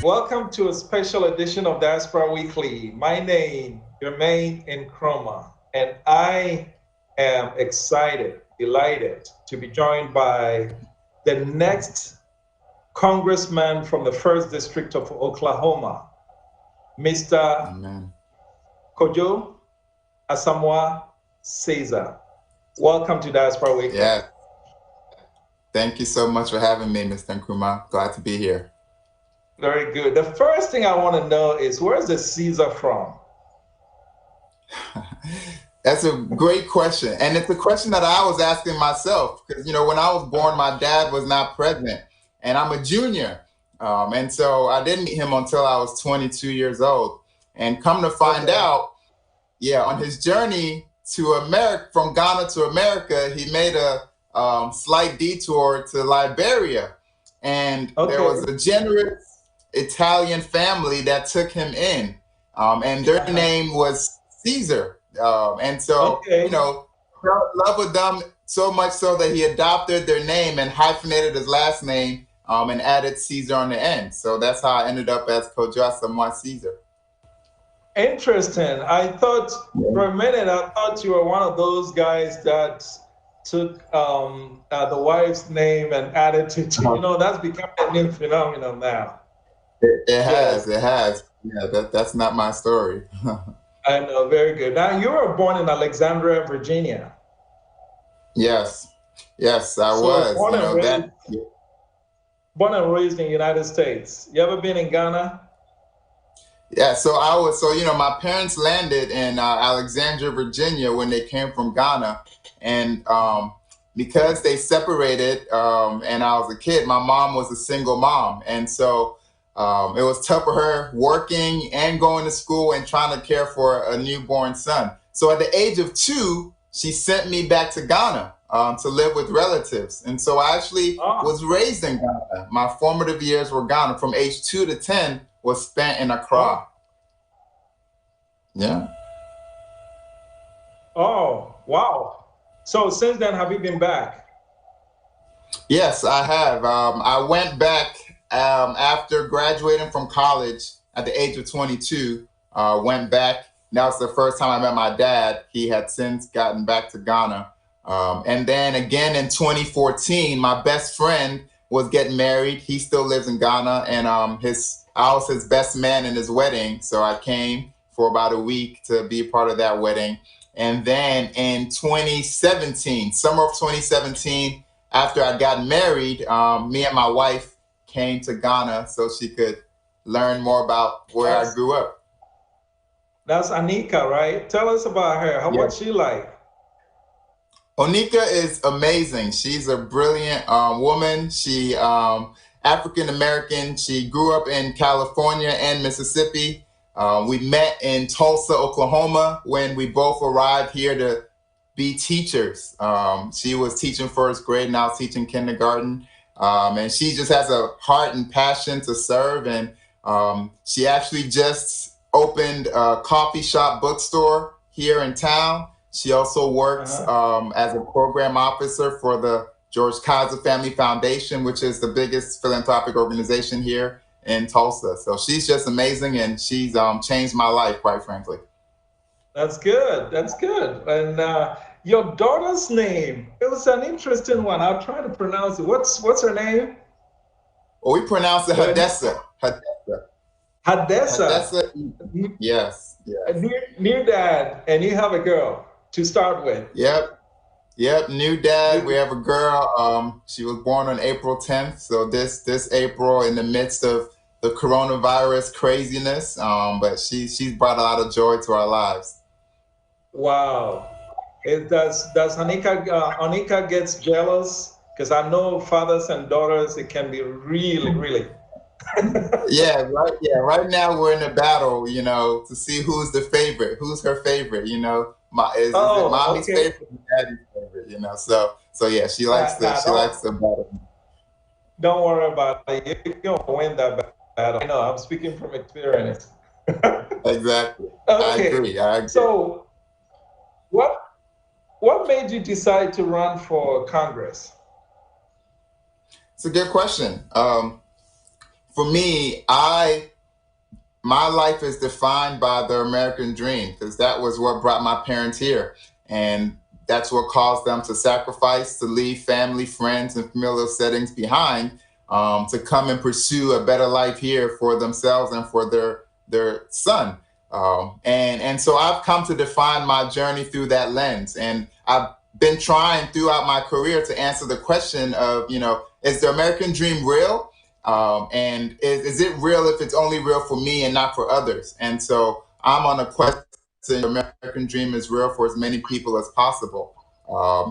welcome to a special edition of Diaspora Weekly. My name, Jermaine Nkrumah, and I am excited, delighted to be joined by the next congressman from the 1st District of Oklahoma, Mr. Amen. Kojo AsamoahCeasar. Welcome to Diaspora Weekly. Yeah. Thank you so much for having me, Mr. Nkrumah. Glad to be here. Very good. The first thing I want to know is, where's the Caesar from? That's a great question. And it's a question that I was asking myself because, you know, when I was born, my dad was not present and I'm a junior. And so I didn't meet him until I was 22 years old. And come to find out, on his journey to America, from Ghana to America, he made a slight detour to Liberia. And there was a generous Italian family that took him in. And their name was Caesar. And so, you know, fell in love with them so much so that he adopted their name and hyphenated his last name and added Caesar on the end. So that's how I ended up as Kojo AsamoahCeasar. Interesting. I thought for a minute, I thought you were one of those guys that took the wife's name and added it to, you know, that's become a new phenomenon now. It has. Yeah, that's not my story. I know, very good. Now, you were born in Alexandria, Virginia. Yes, I was. Born and raised in the United States. You ever been in Ghana? Yeah, so you know, my parents landed in Alexandria, Virginia when they came from Ghana. And because they separated and I was a kid, my mom was a single mom. And so it was tough for her working and going to school and trying to care for a newborn son. So at the age of 2, she sent me back to Ghana to live with relatives. And so I actually was raised in Ghana. My formative years were Ghana. From age 2 to 10 was spent in Accra. Yeah. Oh, wow. So since then, have you been back? Yes, I have. I went back after graduating from college at the age of 22, went back. That was the first time I met my dad. He had since gotten back to Ghana. And then again in 2014, my best friend was getting married. He still lives in Ghana, and I was his best man in his wedding. So I came for about a week to be a part of that wedding. And then in 2017, summer of 2017, after I got married, me and my wife came to Ghana so she could learn more about where I grew up. That's Anika, right? Tell us about her. What's she like? Onika is amazing. She's a brilliant woman. She African-American. She grew up in California and Mississippi. We met in Tulsa, Oklahoma, when we both arrived here to be teachers. She was teaching first grade and I was teaching kindergarten. And she just has a heart and passion to serve. And she actually just opened a coffee shop bookstore here in town. She also works as a program officer for the George Kaiser Family Foundation, which is the biggest philanthropic organization here in Tulsa. So she's just amazing, and she's changed my life, quite frankly. That's good. That's good. And your daughter's name, it was an interesting one. I'll try to pronounce it. What's her name? Well, we pronounce it Hadessa. Hadessa. Yes. New dad, and you have a girl to start with. Yep. New dad. We have a girl. She was born on April 10th. So this April, in the midst of the coronavirus craziness, but she's brought a lot of joy to our lives. Wow. Does Anika gets jealous? Because I know fathers and daughters, it can be really. Right now we're in a battle, you know, to see who's the favorite, who's her favorite, you know. Is it mommy's favorite or daddy's favorite, you know? So yeah, she likes the battle. Don't worry about it. You're gonna win that battle. I know, I'm speaking from experience. Exactly. Okay. I agree. So what made you decide to run for Congress? It's a good question. for me, my life is defined by the American dream, because that was what brought my parents here. And that's what caused them to sacrifice, to leave family, friends, and familiar settings behind, to come and pursue a better life here for themselves and for their son. And so I've come to define my journey through that lens. And I've been trying throughout my career to answer the question of, is the American dream real? And is it real if it's only real for me and not for others? And so I'm on a quest to the American dream is real for as many people as possible.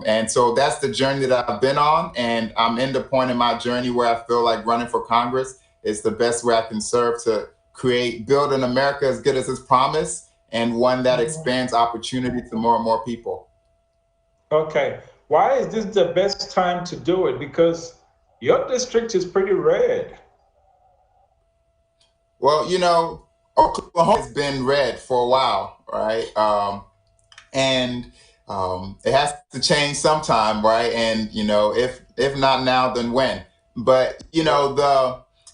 And so that's the journey that I've been on. And I'm in the point in my journey where I feel like running for Congress is the best way I can serve to build an America as good as its promise, and one that expands opportunity to more and more people. Okay. Why is this the best time to do it? Because your district is pretty red. Well, Oklahoma has been red for a while, right? And it has to change sometime, right? And, if not now, then when? But,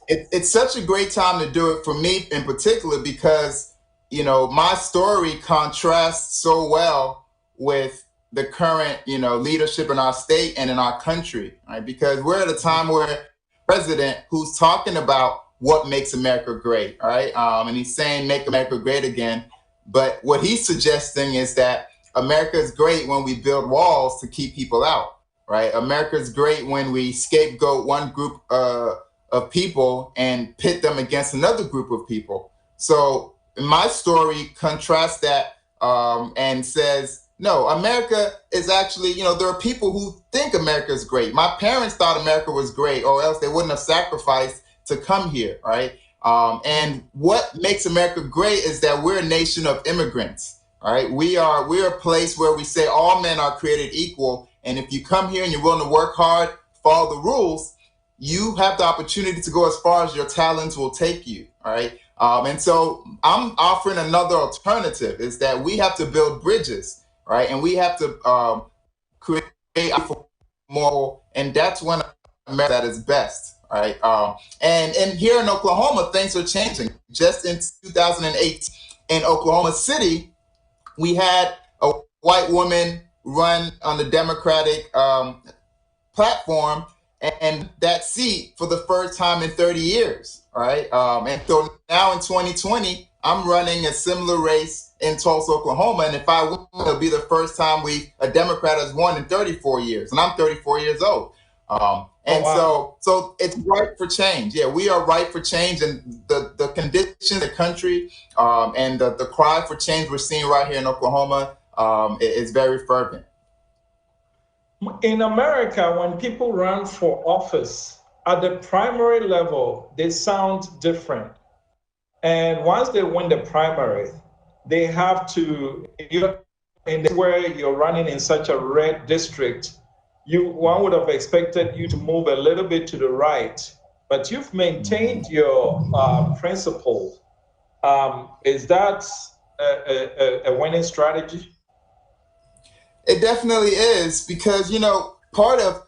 it's such a great time to do it for me in particular, because, my story contrasts so well with the current, leadership in our state and in our country, right? Because we're at a time where a president who's talking about what makes America great, right? And he's saying, make America great again. But what he's suggesting is that America is great when we build walls to keep people out, right? America is great when we scapegoat one group of people and pit them against another group of people. So my story contrasts that and says, no, America is actually, there are people who think America is great. My parents thought America was great, or else they wouldn't have sacrificed to come here, right? And what makes America great is that we're a nation of immigrants, right? We're a place where we say all men are created equal. And if you come here and you're willing to work hard, follow the rules, you have the opportunity to go as far as your talents will take you, all right? And so I'm offering another alternative, is that we have to build bridges, right? And we have to create more, and that's when America that is best, right? And here in Oklahoma, things are changing. Just in 2008, in Oklahoma City, we had a white woman run on the Democratic platform, and that seat for the first time in 30 years, right? And so now in 2020, I'm running a similar race in Tulsa, Oklahoma, and if I win, it'll be the first time a Democrat has won in 34 years, and I'm 34 years old. So it's ripe for change. Yeah, we are ripe for change, and the condition, the country, and the cry for change we're seeing right here in Oklahoma is very fervent. In America, when people run for office at the primary level, they sound different. And once they win the primary, they have to, in where you're running in such a red district, one would have expected you to move a little bit to the right, but you've maintained your principle. Is that a winning strategy? It definitely is, because, part of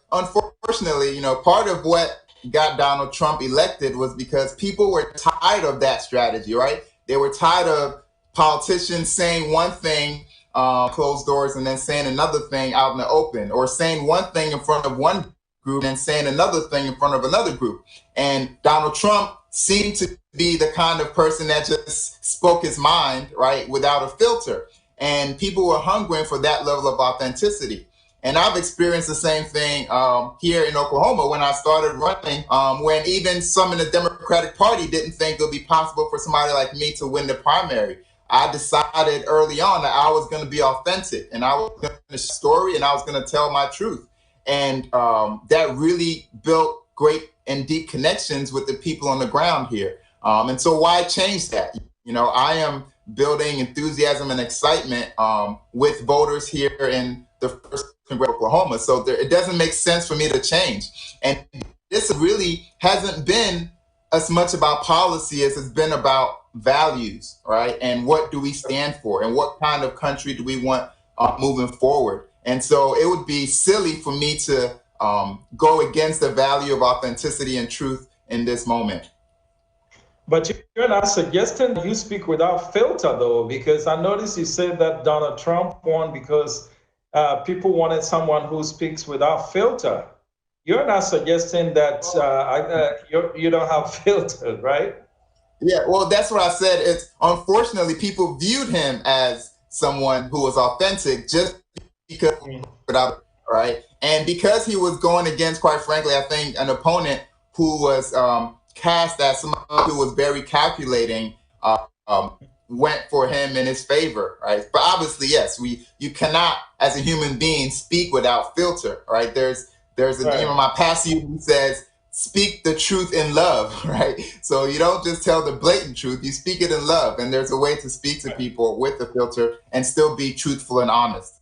what got Donald Trump elected was because people were tired of that strategy, right? They were tired of politicians saying one thing, closed doors, and then saying another thing out in the open, or saying one thing in front of one group and saying another thing in front of another group. And Donald Trump seemed to be the kind of person that just spoke his mind, right, without a filter. And people were hungering for that level of authenticity. And I've experienced the same thing here in Oklahoma when I started running, when even some in the Democratic Party didn't think it would be possible for somebody like me to win the primary. I decided early on that I was going to be authentic, and I was going to story, and I was going to tell my truth. And that really built great and deep connections with the people on the ground here. And so why change that? I am building enthusiasm and excitement with voters here in the first Congressional Oklahoma. So it doesn't make sense for me to change. And this really hasn't been as much about policy as it's been about values, right? And what do we stand for? And what kind of country do we want moving forward? And so it would be silly for me to go against the value of authenticity and truth in this moment. But you're not suggesting you speak without filter, though, because I noticed you said that Donald Trump won because people wanted someone who speaks without filter. You're not suggesting that you don't have filter, right? Yeah, well, that's what I said. It's unfortunately people viewed him as someone who was authentic just because without right, and because he was going against, quite frankly, I think an opponent who was cast as someone who was very calculating, went for him in his favor, right? But obviously, yes, you cannot, as a human being, speak without filter, right? There's a my pastor who says, speak the truth in love, right? So you don't just tell the blatant truth, you speak it in love. And there's a way to speak to people with the filter and still be truthful and honest.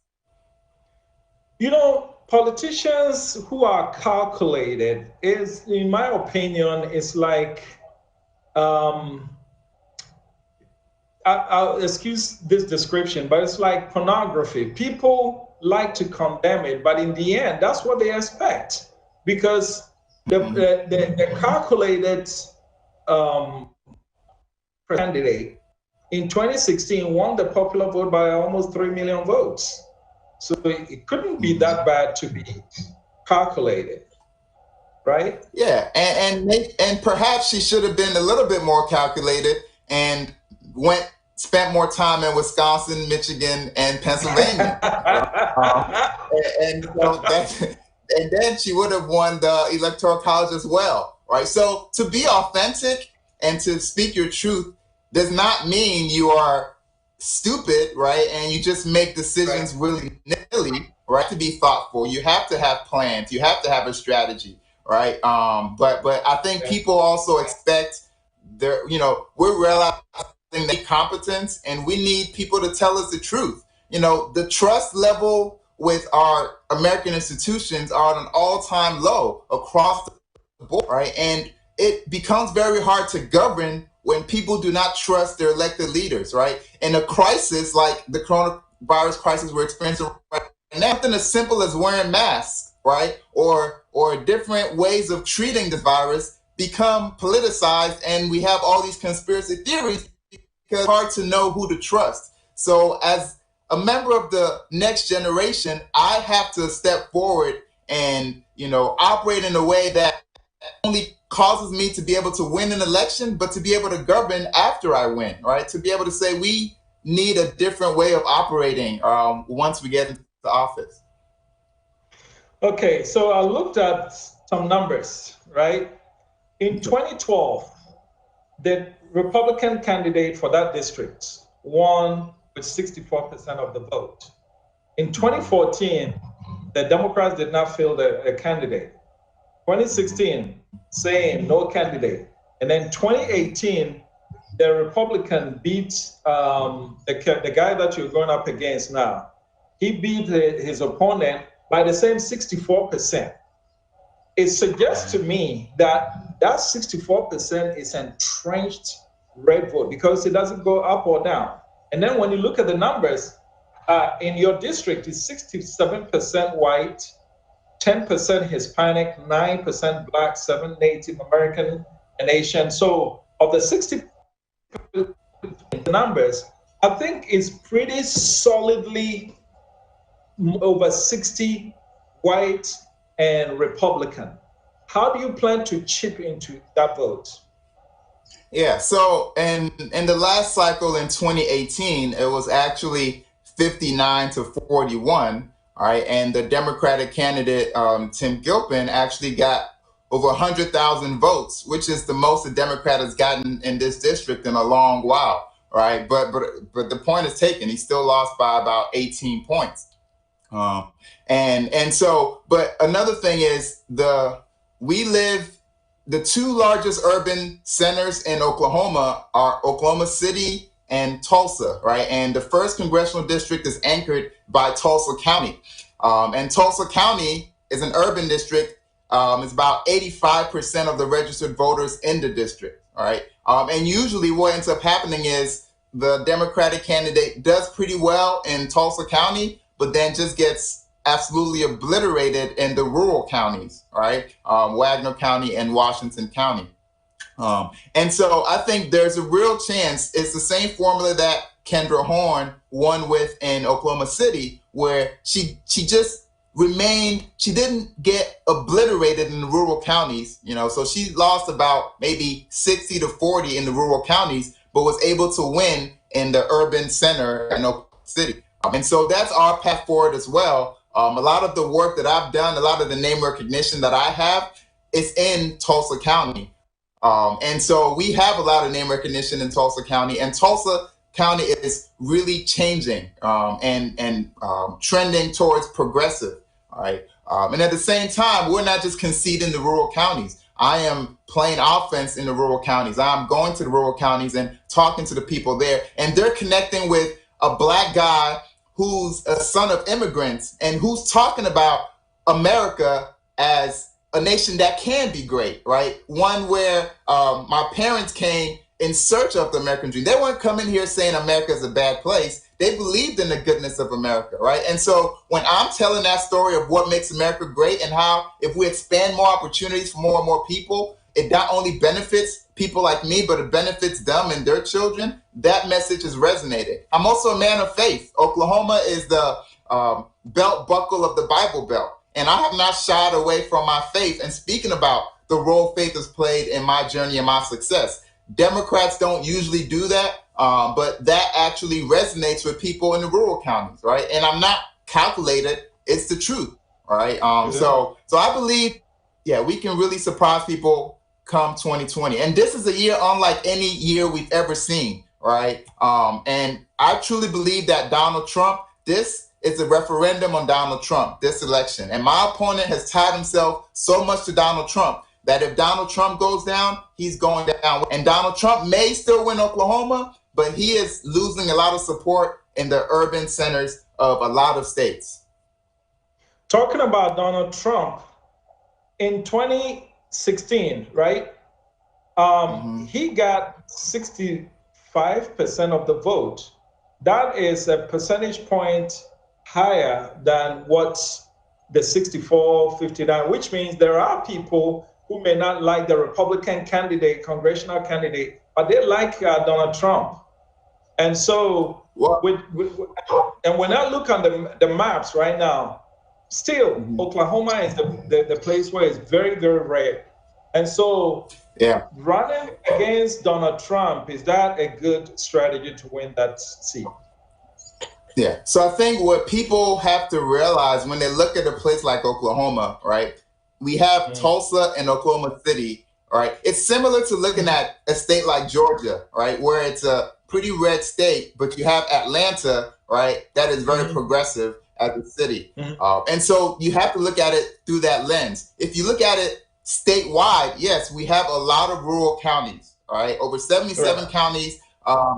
You know, politicians who are calculated is, in my opinion, is like, I'll excuse this description, but it's like pornography. People like to condemn it, but in the end, that's what they expect, because the calculated candidate in 2016 won the popular vote by almost 3 million votes. So it couldn't be that bad to be calculated, right? Yeah, and perhaps she should have been a little bit more calculated and spent more time in Wisconsin, Michigan, and Pennsylvania. And then she would have won the Electoral College as well, right? So to be authentic and to speak your truth does not mean you are stupid, right? And you just make decisions willy-nilly, right? To be thoughtful, you have to have plans, you have to have a strategy, right? But I think people also expect we're realizing the competence, and we need people to tell us the truth. The trust level with our American institutions are at an all-time low across the board, right? And it becomes very hard to govern when people do not trust their elected leaders, right? In a crisis like the coronavirus crisis we're experiencing right now, something as simple as wearing masks, right? Or different ways of treating the virus become politicized, and we have all these conspiracy theories because it's hard to know who to trust. So as a member of the next generation, I have to step forward and, operate in a way that only causes me to be able to win an election, but to be able to govern after I win, right? To be able to say we need a different way of operating once we get into office. Okay, so I looked at some numbers, right? In 2012, the Republican candidate for that district won with 64% of the vote. In 2014, the Democrats did not field a candidate. 2016, same, no candidate. And then 2018, the Republican beat the guy that you're going up against now. He beat his opponent by the same 64%. It suggests to me that 64% is entrenched red vote because it doesn't go up or down. And then when you look at the numbers, in your district, it's 67% white, 10% Hispanic, 9% Black, 7% Native American, and Asian. So of the 60 numbers, I think it's pretty solidly over 60 white and Republican. How do you plan to chip into that vote? Yeah, so in the last cycle in 2018, it was actually 59 to 41. All right, and the Democratic candidate, Tim Gilpin, actually got over 100,000 votes, which is the most the Democrat has gotten in this district in a long while. Right, but the point is taken. He still lost by about 18 points. And so, but another thing is the two largest urban centers in Oklahoma are Oklahoma City and Tulsa, right? And the first congressional district is anchored by Tulsa County. And Tulsa County is an urban district. It's about 85% of the registered voters in the district, all right? And usually what ends up happening is the Democratic candidate does pretty well in Tulsa County, but then just gets absolutely obliterated in the rural counties, all right? Wagner County and Washington County. And so I think there's a real chance it's the same formula that Kendra Horn won with in Oklahoma City, where she just remained, she didn't get obliterated in the rural counties, so she lost about maybe 60-40 in the rural counties, but was able to win in the urban center in Oklahoma City. And so that's our path forward as well. A lot of the work that I've done, a lot of the name recognition that I have is in Tulsa County. And so we have a lot of name recognition in Tulsa County, and Tulsa County is really changing and trending towards progressive. All right. And at the same time, we're not just conceding the rural counties. I am playing offense in the rural counties. I'm going to the rural counties and talking to the people there, and they're connecting with a Black guy who's a son of immigrants and who's talking about America as a nation that can be great, right? One where my parents came in search of the American dream. They weren't coming here saying America is a bad place. They believed in the goodness of America, right? And so when I'm telling that story of what makes America great and how if we expand more opportunities for more and more people, it not only benefits people like me, but it benefits them and their children, that message is resonating. I'm also a man of faith. Oklahoma is the belt buckle of the Bible Belt. And I have not shied away from my faith and speaking about the role faith has played in my journey and my success. Democrats don't usually do that, but that actually resonates with people in the rural counties, right? And I'm not calculated, it's the truth, all right? So I believe, we can really surprise people come 2020. And this is a year unlike any year we've ever seen, right? And I truly believe that Donald Trump, this is a referendum on Donald Trump, this election. And my opponent has tied himself so much to Donald Trump that if Donald Trump goes down, he's going down. And Donald Trump may still win Oklahoma, but he is losing a lot of support in the urban centers of a lot of states. Talking about Donald Trump, in 2016, right? He got 65% of the vote. That is a percentage point higher than what the 64-59, which means there are people who may not like the Republican candidate, congressional candidate, but they like Donald Trump. And so, and when I look on the maps right now, still Oklahoma is the place where it's very, very red. And so running against Donald Trump, is that a good strategy to win that seat? Yeah. So I think what people have to realize when they look at a place like Oklahoma, right? We have Tulsa and Oklahoma City, right? It's similar to looking at a state like Georgia, right? Where it's a pretty red state, but you have Atlanta, right? That is very progressive as a city. And so you have to look at it through that lens. If you look at it statewide, yes, we have a lot of rural counties, all right? Over 77 counties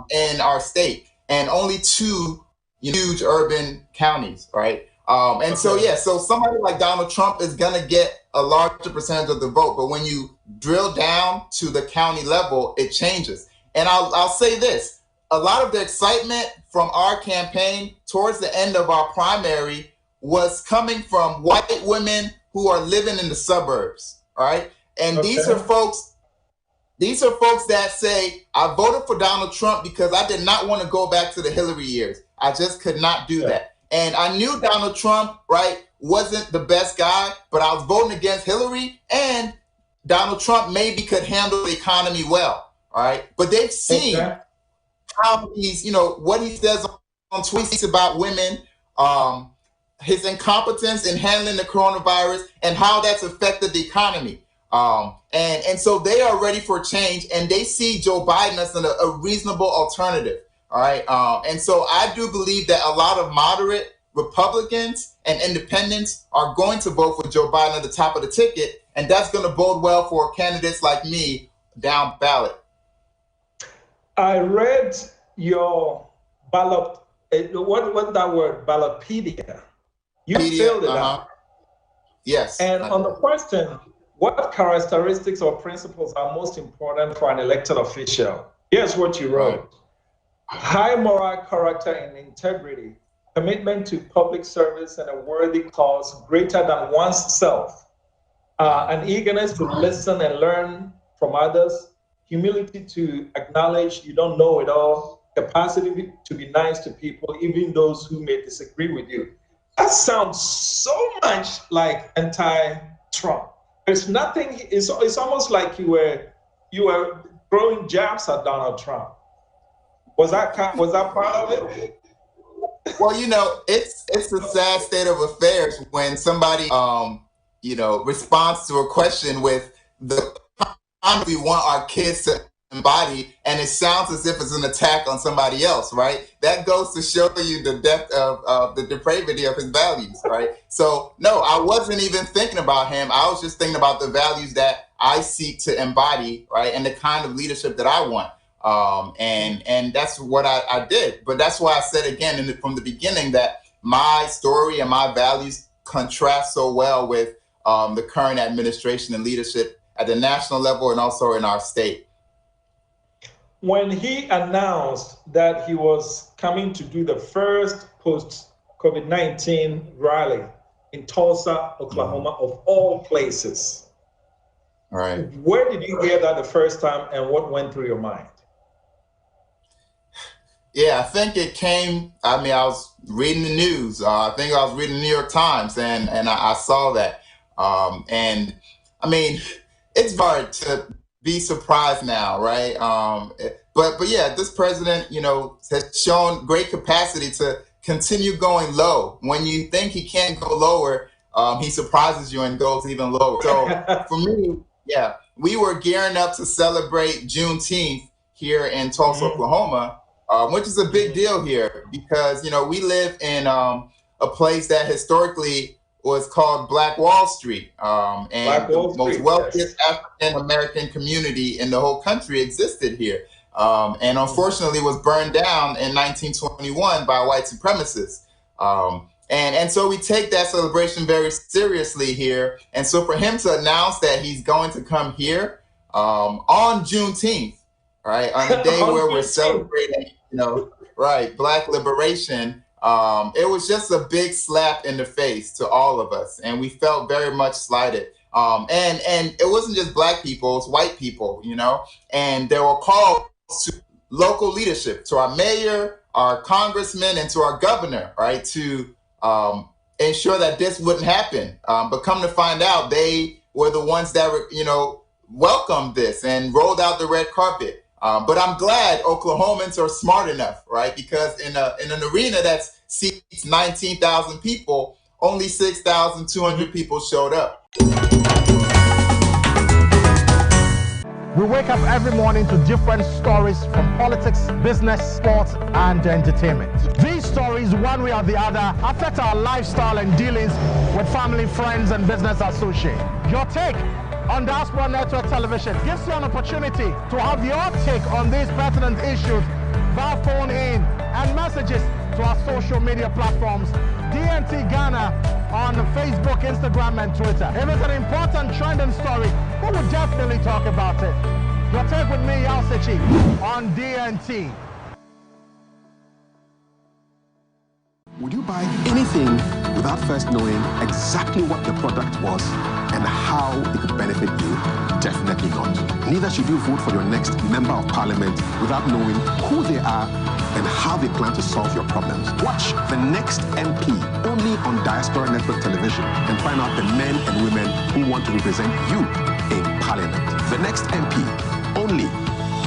in our state, and only 2 huge urban counties, right? So somebody like Donald Trump is going to get a larger percentage of the vote. But when you drill down to the county level, it changes. And I'll say this, a lot of the excitement from our campaign towards the end of our primary was coming from white women who are living in the suburbs, all right? And these are folks that say, I voted for Donald Trump because I did not want to go back to the Hillary years. I just could not do that. And I knew Donald Trump, right, wasn't the best guy, but I was voting against Hillary, and Donald Trump maybe could handle the economy well, all right? But they've seen how he's, what he says on tweets about women, his incompetence in handling the coronavirus, and how that's affected the economy. And so they are ready for change, and they see Joe Biden as a reasonable alternative. All right. And so I do believe that a lot of moderate Republicans and independents are going to vote for Joe Biden at the top of the ticket. And that's going to bode well for candidates like me down ballot. I read your ballot. What's that word? Ballotpedia. You filled it out. Yes. And on the question, what characteristics or principles are most important for an elected official? Here's what you wrote. High moral character and integrity, commitment to public service and a worthy cause greater than one's self, an eagerness to listen and learn from others, humility to acknowledge you don't know it all, capacity to be nice to people, even those who may disagree with you. That sounds so much like anti-Trump. There's nothing. It's almost like you were throwing jabs at Donald Trump. Was that part of it? Well, you know, it's a sad state of affairs when somebody, you know, responds to a question with the we want our kids to embody, and it sounds as if it's an attack on somebody else, right? That goes to show you the depth of the depravity of his values, right? So, no, I wasn't even thinking about him. I was just thinking about the values that I seek to embody, right? And the kind of leadership that I want. And that's what I did. But that's why I said again from the beginning that my story and my values contrast so well with the current administration and leadership at the national level and also in our state. When he announced that he was coming to do the first post-COVID-19 rally in Tulsa, Oklahoma, of all places, right? Where did you hear that the first time, and what went through your mind? Yeah, I think it came, I mean, I was reading the news. I think I was reading the New York Times, and I saw that. And I mean, it's hard to be surprised now, right? But yeah, this president, you know, has shown great capacity to continue going low. When you think he can't go lower, he surprises you and goes even lower. So for me, yeah, we were gearing up to celebrate Juneteenth here in Tulsa, Oklahoma. Which is a big deal here because, you know, we live in a place that historically was called Black Wall Street. And the most wealthiest African-American community in the whole country existed here. And unfortunately was burned down in 1921 by white supremacists. And so we take that celebration very seriously here. And so for him to announce that he's going to come here on Juneteenth, right, on the day where we're celebrating, you know, right, Black liberation, it was just a big slap in the face to all of us, and we felt very much slighted. And it wasn't just Black people, it was white people, you know, and there were calls to local leadership, to our mayor, our congressman, and to our governor, right, to ensure that this wouldn't happen. But come to find out, they were the ones that were, you know, welcomed this and rolled out the red carpet. But I'm glad Oklahomans are smart enough, right? Because in an arena that seats 19,000 people, only 6,200 people showed up. We wake up every morning to different stories from politics, business, sports, and entertainment. These stories, one way or the other, affect our lifestyle and dealings with family, friends, and business associates. Your take on Diaspora Network Television gives you an opportunity to have your take on these pertinent issues via phone in and messages to our social media platforms, DNT Ghana on Facebook, Instagram, and Twitter. If it's an important trending story, we will definitely talk about it. Your take with me, Yausechi, on DNT. Would you buy anything without first knowing exactly what the product was and how it could benefit you? Definitely not. Neither should you vote for your next member of parliament without knowing who they are and how they plan to solve your problems. Watch The Next MP only on Diaspora Network Television and find out the men and women who want to represent you in parliament. The Next MP only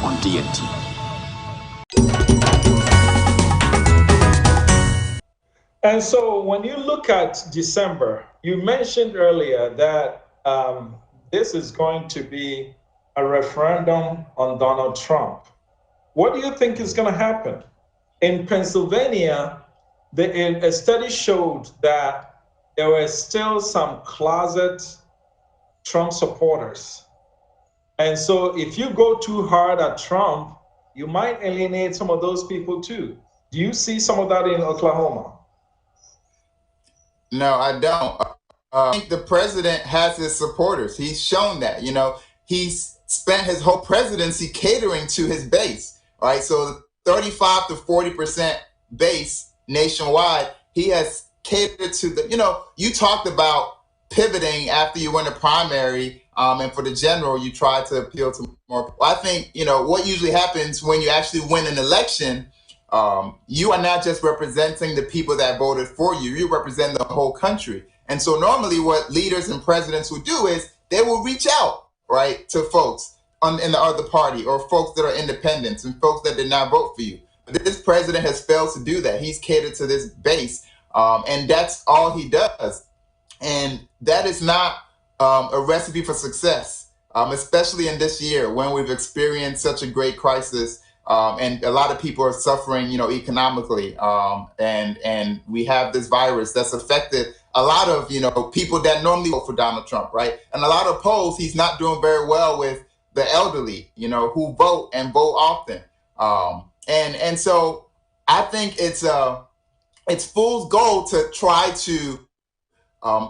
on DNT. And so when you look at December, you mentioned earlier that this is going to be a referendum on Donald Trump. What do you think is going to happen? In Pennsylvania, a study showed that there were still some closet Trump supporters. And so if you go too hard at Trump, you might alienate some of those people too. Do you see some of that in Oklahoma? No, I don't. I think the president has his supporters. He's shown that, you know, he's spent his whole presidency catering to his base, right? So 35 to 40% base nationwide, he has catered to the, you know, you talked about pivoting after you win a primary and for the general, you try to appeal to more. I think, what usually happens when you actually win an election, you are not just representing the people that voted for you, you represent the whole country. And so normally what leaders and presidents will do is they will reach out, right, to folks in the other party or folks that are independents and folks that did not vote for you. But this president has failed to do that. He's catered to this base, and that's all he does. And that is not a recipe for success, especially in this year when we've experienced such a great crisis, and a lot of people are suffering, economically, and we have this virus that's affected a lot of, people that normally vote for Donald Trump, right? And a lot of polls, he's not doing very well with the elderly, who vote and vote often. And so I think it's fool's gold to try to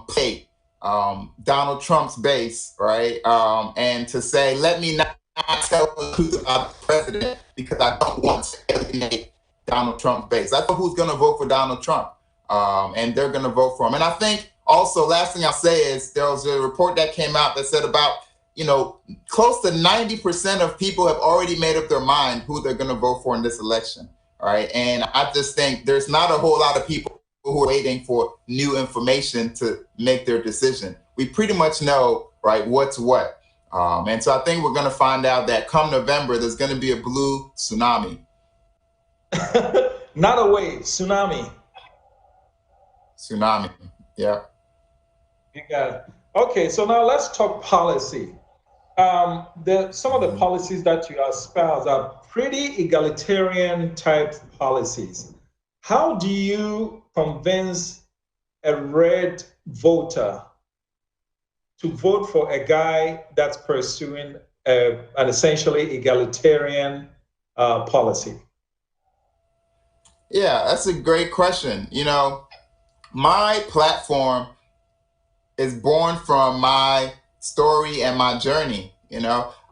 play Donald Trump's base, right? And to say, let me not tell the truth about the president because I don't want to alienate Donald Trump's base. I know who's going to vote for Donald Trump, and they're going to vote for him. And I think also, last thing I'll say is there was a report that came out that said about, close to 90% of people have already made up their mind who they're going to vote for in this election, all right? And I just think there's not a whole lot of people who are waiting for new information to make their decision. We pretty much know, right, what's what. And so I think we're going to find out that come November, there's going to be a blue tsunami. Not a wave, tsunami. Tsunami, yeah. You got it. Okay, so now let's talk policy. Some of the policies that you espouse are pretty egalitarian type policies. How do you convince a red voter to vote for a guy that's pursuing an essentially egalitarian policy? Yeah, that's a great question. My platform is born from my story and my journey.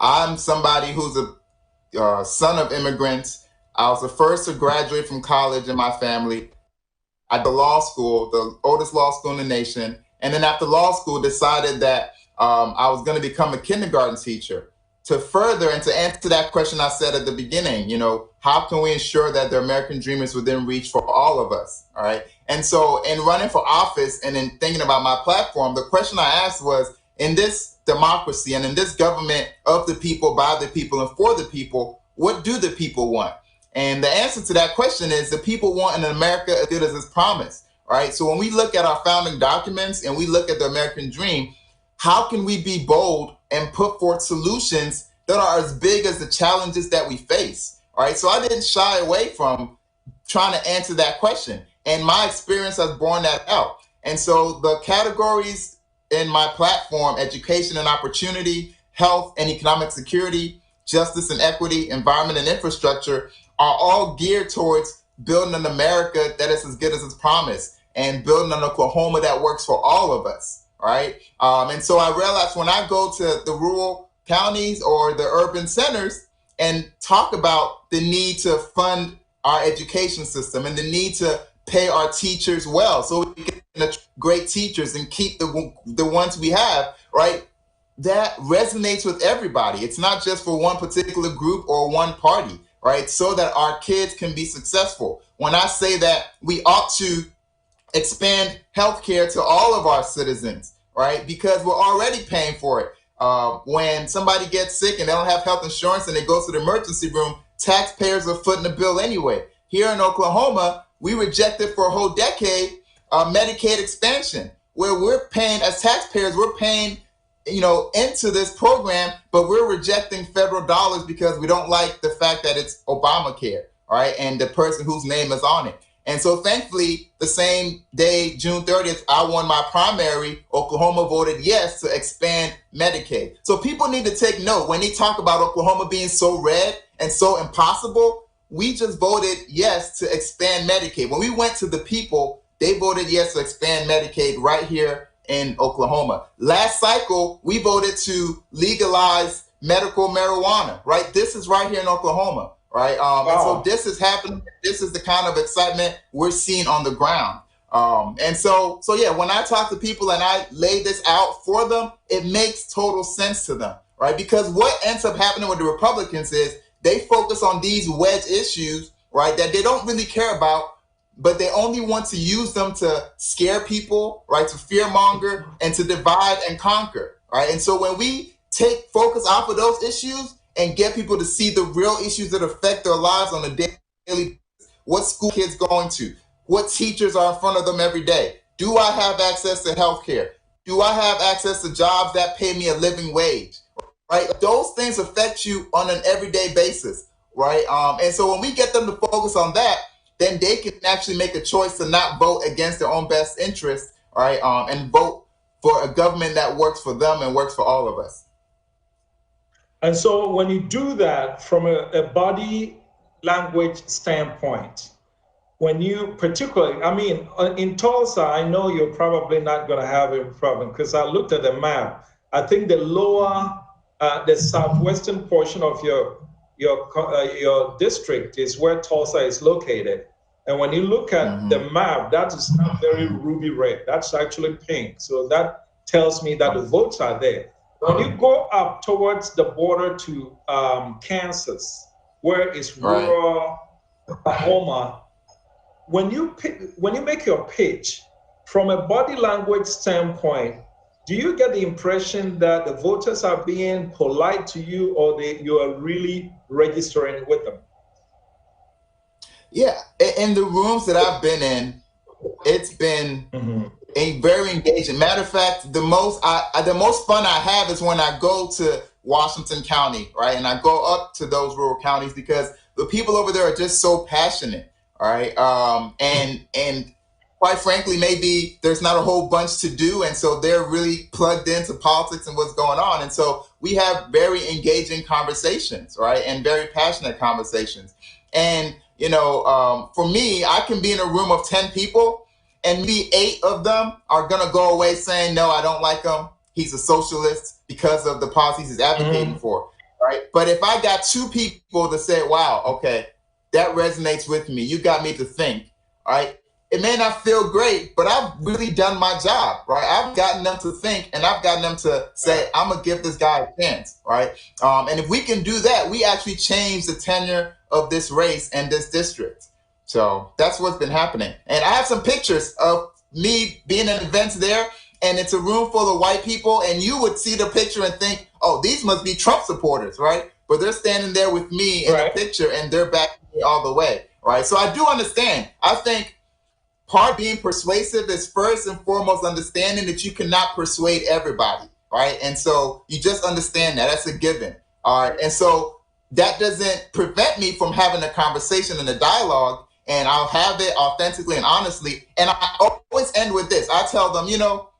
I'm somebody who's a son of immigrants. I was the first to graduate from college in my family. I did law school, the oldest law school in the nation. And then after law school, decided that I was going to become a kindergarten teacher. To further and to answer that question I said at the beginning, how can we ensure that the American dream is within reach for all of us? All right. And so in running for office and in thinking about my platform, the question I asked was, in this democracy and in this government of the people, by the people, and for the people, what do the people want? And the answer to that question is the people want an America as good as it's promised. Right. So when we look at our founding documents and we look at the American dream, how can we be bold and put forth solutions that are as big as the challenges that we face? All right. So I didn't shy away from trying to answer that question. And my experience has borne that out. And so the categories in my platform, education and opportunity, health and economic security, justice and equity, environment and infrastructure, are all geared towards building an America that is as good as it's promised and building an Oklahoma that works for all of us, right? And so I realized when I go to the rural counties or the urban centers and talk about the need to fund our education system and the need to pay our teachers well so we can get great teachers and keep the ones we have, right? That resonates with everybody. It's not just for one particular group or one party, right? So that our kids can be successful. When I say that we ought to expand healthcare to all of our citizens, right? Because we're already paying for it. When somebody gets sick and they don't have health insurance and they go to the emergency room, taxpayers are footing the bill anyway. Here in Oklahoma, we rejected for a whole decade Medicaid expansion, where we're paying, as taxpayers, we're paying, into this program, but we're rejecting federal dollars because we don't like the fact that it's Obamacare, all right, and the person whose name is on it. And so thankfully, the same day, June 30th, I won my primary. Oklahoma voted yes to expand Medicaid. So people need to take note when they talk about Oklahoma being so red and so impossible. We just voted yes to expand Medicaid. When we went to the people, they voted yes to expand Medicaid right here in Oklahoma. Last cycle, we voted to legalize medical marijuana, right? This is right here in Oklahoma, right? Wow. And so this is happening. This is the kind of excitement we're seeing on the ground. And so yeah, when I talk to people and I lay this out for them, it makes total sense to them, right? Because what ends up happening with the Republicans is they focus on these wedge issues, right, that they don't really care about, but they only want to use them to scare people, right, to fearmonger and to divide and conquer, right? And so when we take focus off of those issues and get people to see the real issues that affect their lives on a daily basis, what school kids going to, what teachers are in front of them every day, do I have access to health care? Do I have access to jobs that pay me a living wage? Right? Those things affect you on an everyday basis, right? And so when we get them to focus on that, then they can actually make a choice to not vote against their own best interest, right? And vote for a government that works for them and works for all of us. And so when you do that from a body language standpoint, when you particularly, I mean, in Tulsa, I know you're probably not going to have a problem because I looked at the map. I think the lower, the southwestern portion of your district is where Tulsa is located. And when you look at the map, that is not very ruby red. That's actually pink. So that tells me that the votes are there. When you go up towards the border to Kansas, where it's rural Oklahoma, when you make your pitch from a body language standpoint, do you get the impression that the voters are being polite to you, or you are really registering with them? Yeah, in the rooms that I've been in, it's been a very engaging. Matter of fact, the most fun I have is when I go to Washington County, right, and I go up to those rural counties because the people over there are just so passionate, right, and quite frankly, maybe there's not a whole bunch to do, and so they're really plugged into politics and what's going on, and so we have very engaging conversations, right, and very passionate conversations. And you know, for me, I can be in a room of 10 people, and maybe 8 of them are gonna go away saying, "No, I don't like him. He's a socialist because of the policies he's advocating for." Right? But if I got 2 people to say, "Wow, okay, that resonates with me. You got me to think." Right? It may not feel great, but I've really done my job, right? I've gotten them to think, and I've gotten them to say, "I'm gonna give this guy a chance," right? And if we can do that, we actually change the tenure of this race and this district. So that's what's been happening. And I have some pictures of me being at events there, and it's a room full of white people, and you would see the picture and think, "Oh, these must be Trump supporters," right? But they're standing there with me in the picture, and they're backing me all the way, right? So I do understand. I think part of being persuasive is first and foremost understanding that you cannot persuade everybody, right? And so you just understand that. That's a given, all right? And so that doesn't prevent me from having a conversation and a dialogue, and I'll have it authentically and honestly. And I always end with this. I tell them, you know,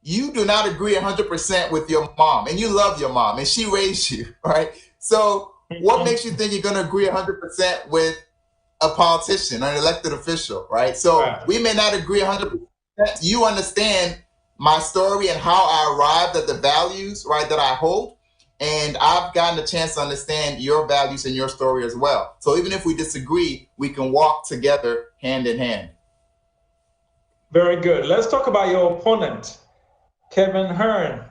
you do not agree 100% with your mom, and you love your mom, and she raised you, right? So what makes you think you're going to agree 100% with a politician, an elected official, right? So we may not agree 100%. You understand my story and how I arrived at the values, right, that I hold. And I've gotten a chance to understand your values and your story as well. So even if we disagree, we can walk together hand in hand. Very good. Let's talk about your opponent, Kevin Hearn.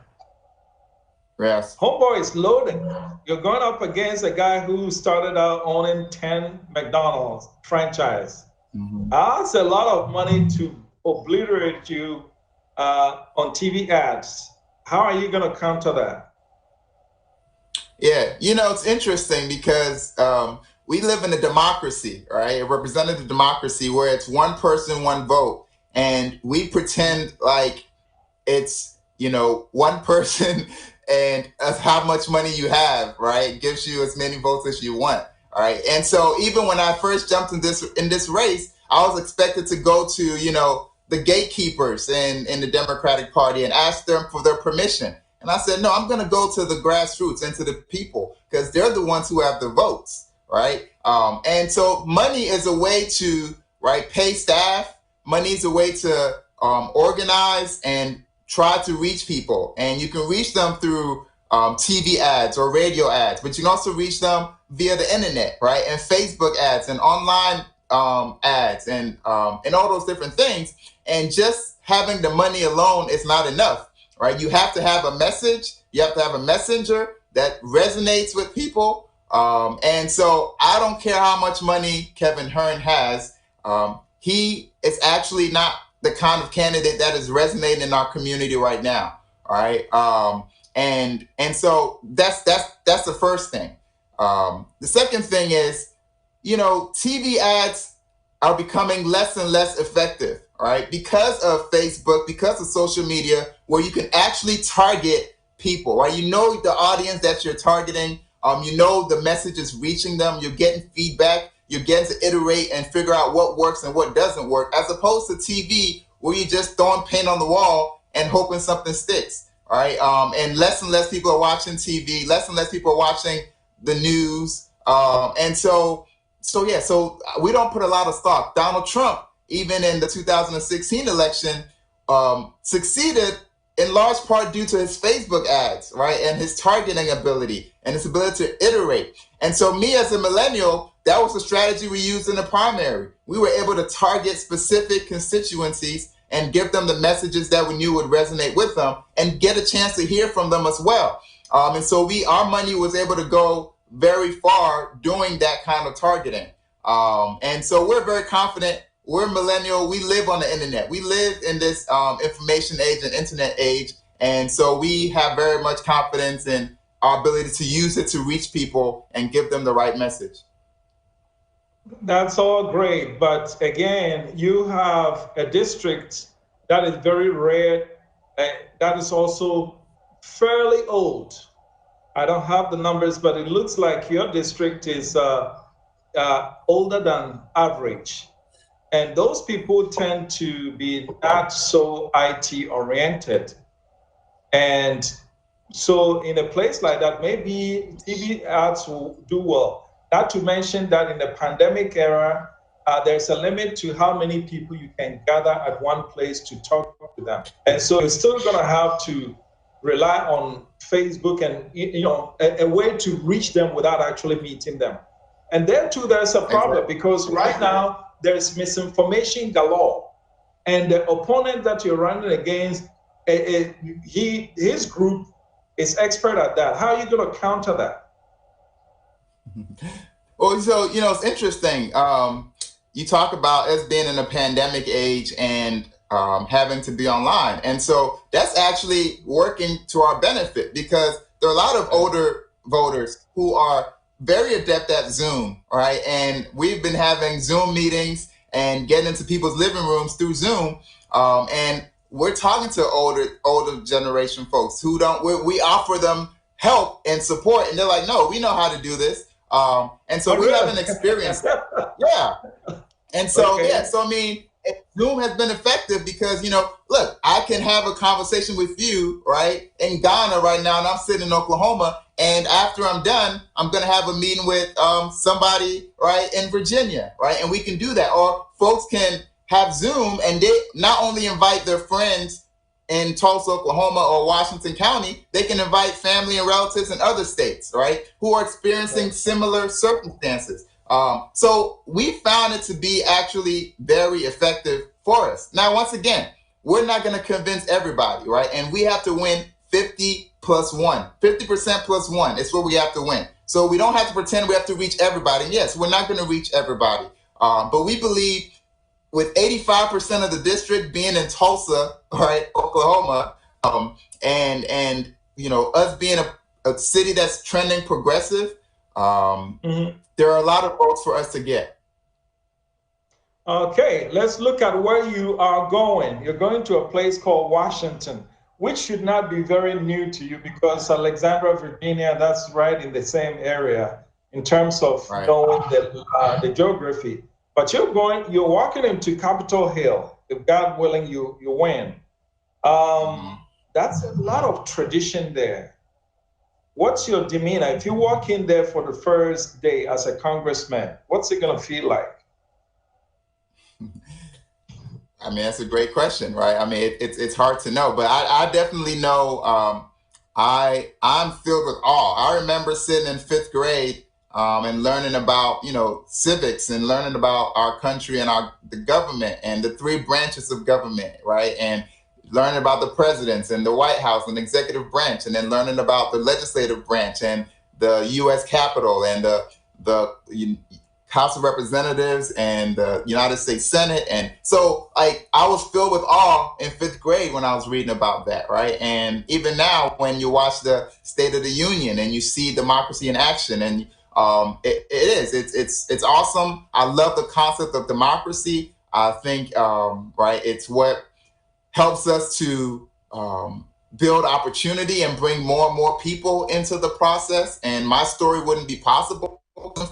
Yes. Homeboy is loaded. You're going up against a guy who started out owning 10 McDonald's franchise. That's a lot of money to obliterate you on TV ads. How are you going to counter that? Yeah, you know, it's interesting because we live in a democracy, right? A representative democracy where it's one person, one vote. And we pretend like it's, you know, one person and how much money you have, right? Gives you as many votes as you want, all right? And so even when I first jumped in this race, I was expected to go to, you know, the gatekeepers in the Democratic Party and ask them for their permission. And I said, no, I'm going to go to the grassroots and to the people because they're the ones who have the votes, right? And so money is a way to, right, pay staff. Money is a way to organize and try to reach people. And you can reach them through TV ads or radio ads, but you can also reach them via the internet, right? And Facebook ads and online ads and all those different things. And just having the money alone is not enough, right? You have to have a message. You have to have a messenger that resonates with people. And so I don't care how much money Kevin Hearn has. He is actually not the kind of candidate that is resonating in our community right now. All right. And so that's the first thing. The second thing is, TV ads are becoming less and less effective, all right, because of Facebook, because of social media, where you can actually target people, right? You know the audience that you're targeting. The message is reaching them. You're getting feedback. You're getting to iterate and figure out what works and what doesn't work, as opposed to TV, where you're just throwing paint on the wall and hoping something sticks, all right? And less people are watching TV. Less and less people are watching the news. So we don't put a lot of stock. Donald Trump, even in the 2016 election, succeeded in large part due to his Facebook ads, right? And his targeting ability and his ability to iterate. And so me as a millennial, that was the strategy we used in the primary. We were able to target specific constituencies and give them the messages that we knew would resonate with them and get a chance to hear from them as well. And so our money was able to go very far doing that kind of targeting. And so we're very confident. We're millennial. We live on the internet. We live in this information age and internet age. And so we have very much confidence in our ability to use it to reach people and give them the right message. That's all great. But again, you have a district that is very rare, that is also fairly old. I don't have the numbers, but it looks like your district is older than average. And those people tend to be not so IT oriented. And so in a place like that, maybe TV ads will do well. Not to mention that in the pandemic era, there's a limit to how many people you can gather at one place to talk to them. And so you're still going to have to rely on Facebook and a way to reach them without actually meeting them. And there too, there's a problem because right now there's misinformation galore, and the opponent that you're running against, his group is expert at that. How are you going to counter that? Well, so it's interesting. You talk about us being in a pandemic age and having to be online. And so that's actually working to our benefit because there are a lot of older voters who are very adept at Zoom, right? And we've been having Zoom meetings and getting into people's living rooms through Zoom. And we're talking to older generation folks who we offer them help and support. And they're like, no, we know how to do this. And so we haven't experienced that. Yeah. And so, so I mean, Zoom has been effective because, look, I can have a conversation with you, right, in Ghana right now, and I'm sitting in Oklahoma, and after I'm done, I'm going to have a meeting with somebody, right, in Virginia, right, and we can do that. Or folks can have Zoom, and they not only invite their friends in Tulsa, Oklahoma, or Washington County, they can invite family and relatives in other states, right, who are experiencing similar circumstances. So we found it to be actually very effective for us. Now, once again, we're not going to convince everybody, right? And we have to win 50 plus 1. 50% plus 1 is what we have to win. So we don't have to pretend we have to reach everybody. Yes, we're not going to reach everybody. But we believe with 85% of the district being in Tulsa, right, Oklahoma, and us being a city that's trending progressive, there are a lot of votes for us to get. Okay, let's look at where you are going. You're going to a place called Washington, which should not be very new to you because Alexandria, Virginia, that's right in the same area in terms of knowing the geography. But you're walking into Capitol Hill. If God willing, you win. That's a lot of tradition there. What's your demeanor? If you walk in there for the first day as a congressman, what's it going to feel like? I mean, that's a great question, right? I mean, it's hard to know, but I definitely know I'm filled with awe. I remember sitting in 5th grade and learning about, civics and learning about our country and the government and the three branches of government, right? And learning about the presidents and the White House and the executive branch, and then learning about the legislative branch and the U.S. Capitol and the House of Representatives and the United States Senate. And so I was filled with awe in 5th grade when I was reading about that, right? And even now, when you watch the State of the Union and you see democracy in action, and it's awesome. I love the concept of democracy. I think, right, it's what helps us to build opportunity and bring more and more people into the process. And my story wouldn't be possible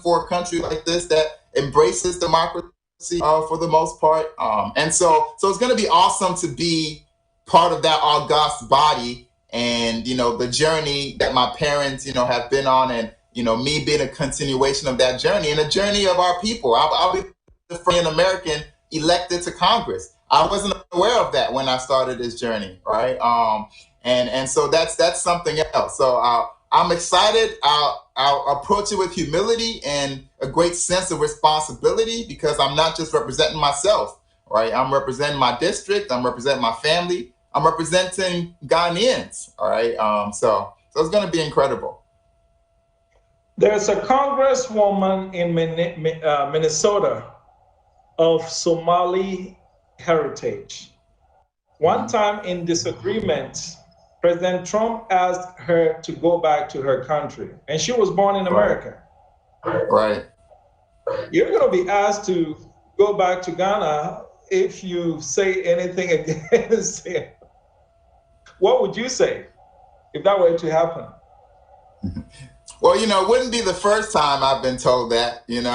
for a country like this that embraces democracy for the most part. And so it's going to be awesome to be part of that august body and, the journey that my parents, have been on, and, me being a continuation of that journey and a journey of our people. I'll be the first American elected to Congress. I wasn't aware of that when I started this journey, right? And so that's something else. So I'm excited. I'll approach it with humility and a great sense of responsibility, because I'm not just representing myself, right? I'm representing my district. I'm representing my family. I'm representing Ghanaians, all right? So it's going to be incredible. There's a congresswoman in Minnesota of Somali heritage. One time in disagreement, President Trump asked her to go back to her country, and she was born in America. Right. You're going to be asked to go back to Ghana if you say anything against him. What would you say if that were to happen? Well, it wouldn't be the first time I've been told that, when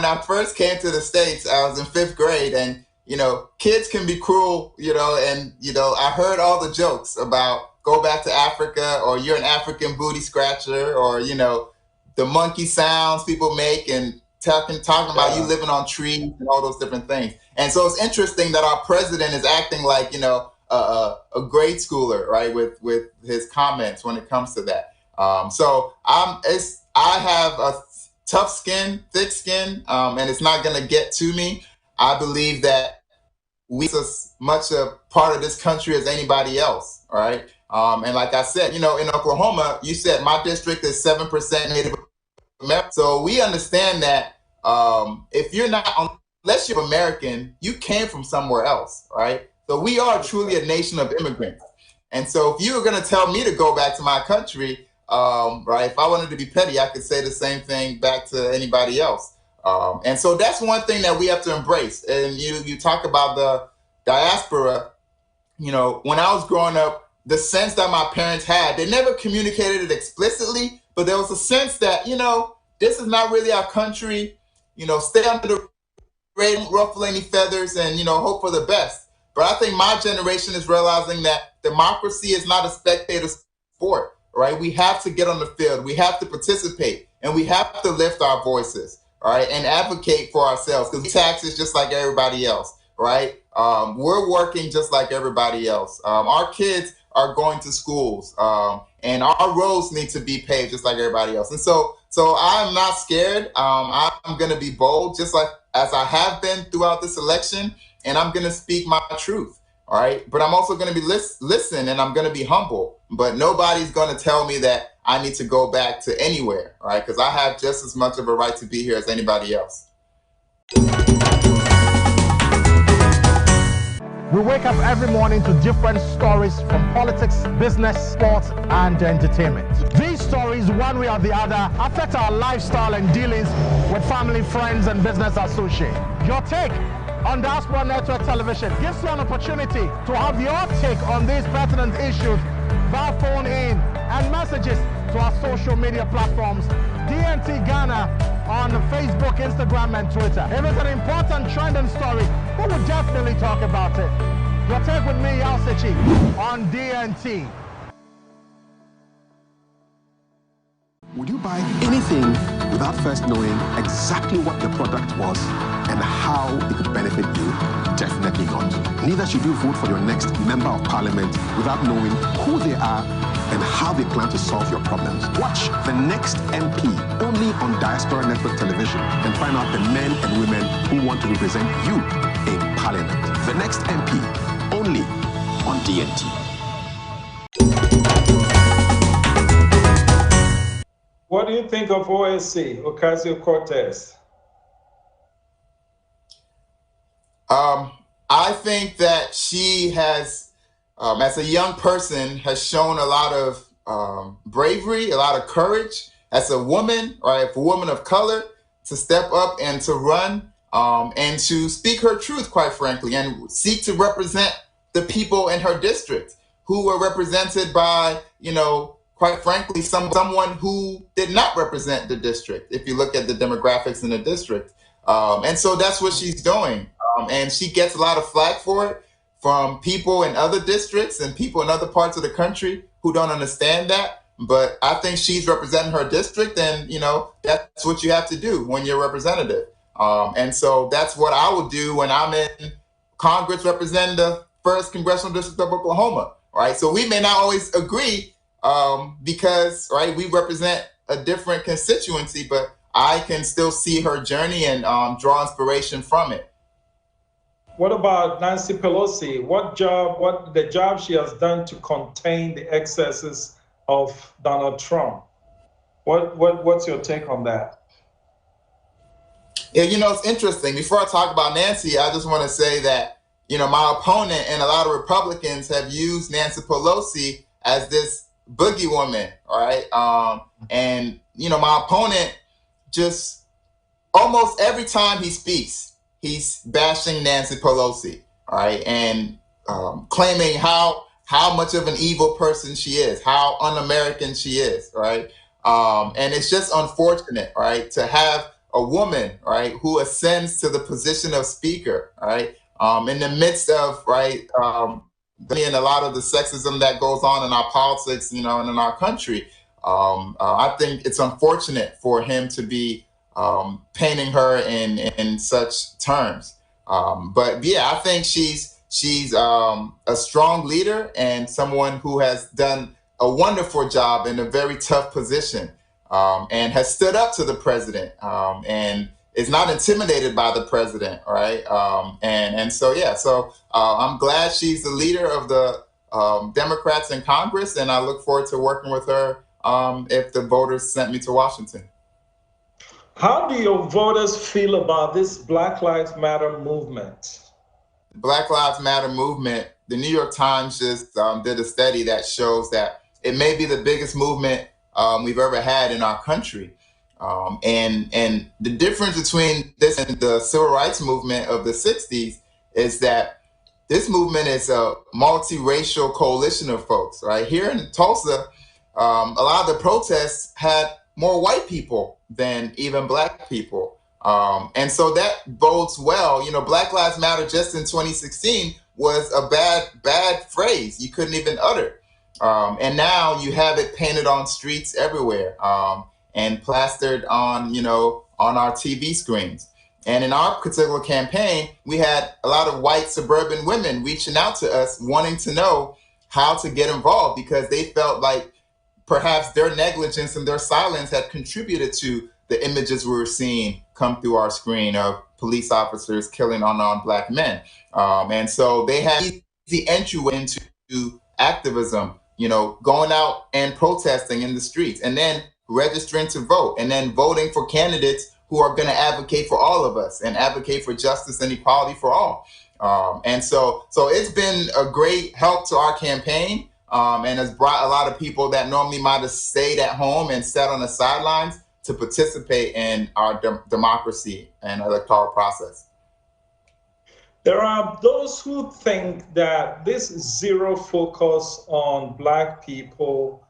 I first came to the States, I was in 5th grade, and, kids can be cruel, and, I heard all the jokes about go back to Africa, or you're an African booty scratcher, or, the monkey sounds people make, and talking about you living on trees and all those different things. And so it's interesting that our president is acting like, a grade schooler, right, with his comments when it comes to that. So I have a tough skin, thick skin, and it's not going to get to me. I believe that we are as much a part of this country as anybody else, all right? And like I said, in Oklahoma, you said my district is 7% Native American. So we understand that if you're not, unless you're American, you came from somewhere else, right? So we are truly a nation of immigrants. And so if you were going to tell me to go back to my country, right, if I wanted to be petty, I could say the same thing back to anybody else. And so that's one thing that we have to embrace. And you talk about the diaspora, when I was growing up, the sense that my parents had, they never communicated it explicitly, but there was a sense that, this is not really our country, stay under the radar, don't ruffle any feathers, and, hope for the best. But I think my generation is realizing that democracy is not a spectator sport, right? We have to get on the field. We have to participate, and we have to lift our voices, right, and advocate for ourselves, because we taxes just like everybody else, right? We're working just like everybody else. Our kids are going to schools, and our roads need to be paved just like everybody else. And so I'm not scared. I'm going to be bold, just like as I have been throughout this election, and I'm going to speak my truth. All right. But I'm also going to be listen, and I'm going to be humble. But nobody's going to tell me that I need to go back to anywhere. All right. Because I have just as much of a right to be here as anybody else. We wake up every morning to different stories from politics, business, sports, and entertainment. These stories, one way or the other, affect our lifestyle and dealings with family, friends, and business associates. Your take on Diaspora Network Television gives you an opportunity to have your take on these pertinent issues via phone in and messages to our social media platforms, DNT Ghana on Facebook, Instagram, and Twitter. If it's an important trending story, we will definitely talk about it. Your take with me, Yalsichi, on DNT. Would you buy anything without first knowing exactly what the product was and how it could benefit you? Definitely not. Neither should you vote for your next member of parliament without knowing who they are and how they plan to solve your problems. Watch The Next MP only on Diaspora Network Television and find out the men and women who want to represent you in Parliament. The Next MP only on DNT. What do you think of OSC, Ocasio-Cortez? I think that she has, as a young person, has shown a lot of bravery, a lot of courage as a woman, right, a woman of color, to step up and to run and to speak her truth, quite frankly, and seek to represent the people in her district who were represented by, you know, quite frankly, someone who did not represent the district, if you look at the demographics in the district. And so that's what she's doing. And she gets a lot of flack for it from people in other districts and people in other parts of the country who don't understand that. But I think she's representing her district, and, you know, that's what you have to do when you're a representative. And so that's what I would do when I'm in Congress representing the 1st Congressional District of Oklahoma, right? So we may not always agree because, right, we represent a different constituency, but I can still see her journey and draw inspiration from it. What about Nancy Pelosi? What the job she has done to contain the excesses of Donald Trump? What's your take on that? Yeah, you know, it's interesting. Before I talk about Nancy, I just want to say that, you know, my opponent and a lot of Republicans have used Nancy Pelosi as this boogie woman, right? And, you know, my opponent just almost every time he speaks, he's bashing Nancy Pelosi, all right, and claiming how much of an evil person she is, how un-American she is, right? And it's just unfortunate, right, to have a woman, right, who ascends to the position of speaker, right, in the midst of, right, and a lot of the sexism that goes on in our politics, you know, and in our country. I think it's unfortunate for him to be painting her in such terms. But yeah, I think she's a strong leader and someone who has done a wonderful job in a very tough position, and has stood up to the president, and is not intimidated by the president, right? And so, yeah, so I'm glad she's the leader of the Democrats in Congress, and I look forward to working with her if the voters sent me to Washington. How do your voters feel about this Black Lives Matter movement? Black Lives Matter movement, the New York Times just did a study that shows that it may be the biggest movement we've ever had in our country. And the difference between this and the civil rights movement of the 60s is that this movement is a multiracial coalition of folks, right? Here in Tulsa, a lot of the protests had more white people than even Black people. And so that bodes well. You know, Black Lives Matter just in 2016 was a bad phrase you couldn't even utter. And now you have it painted on streets everywhere, and plastered on, you know, on our TV screens. And in our particular campaign, we had a lot of white suburban women reaching out to us, wanting to know how to get involved because they felt like perhaps their negligence and their silence had contributed to the images we were seeing come through our screen of police officers killing unarmed Black men. And so they had the entryway into activism, you know, going out and protesting in the streets, and then registering to vote, and then voting for candidates who are going to advocate for all of us and advocate for justice and equality for all. And so it's been a great help to our campaign, and has brought a lot of people that normally might have stayed at home and sat on the sidelines to participate in our democracy and electoral process. There are those who think that this zero focus on Black people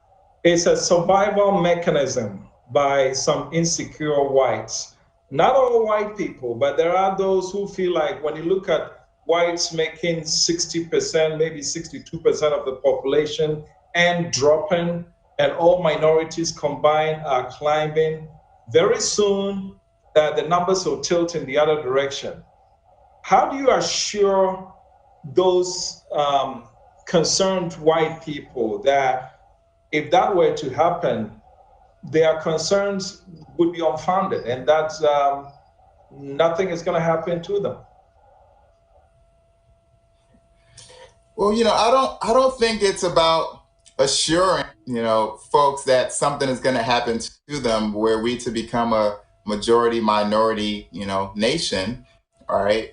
is a survival mechanism by some insecure whites. Not all white people, but there are those who feel like when you look at whites making 60%, maybe 62% of the population and dropping, and all minorities combined are climbing, very soon the numbers will tilt in the other direction. How do you assure those concerned white people that if that were to happen, their concerns would be unfounded, and that's nothing is going to happen to them. Well, I don't think it's about assuring, folks that something is going to happen to them were we to become a majority minority, nation. All right.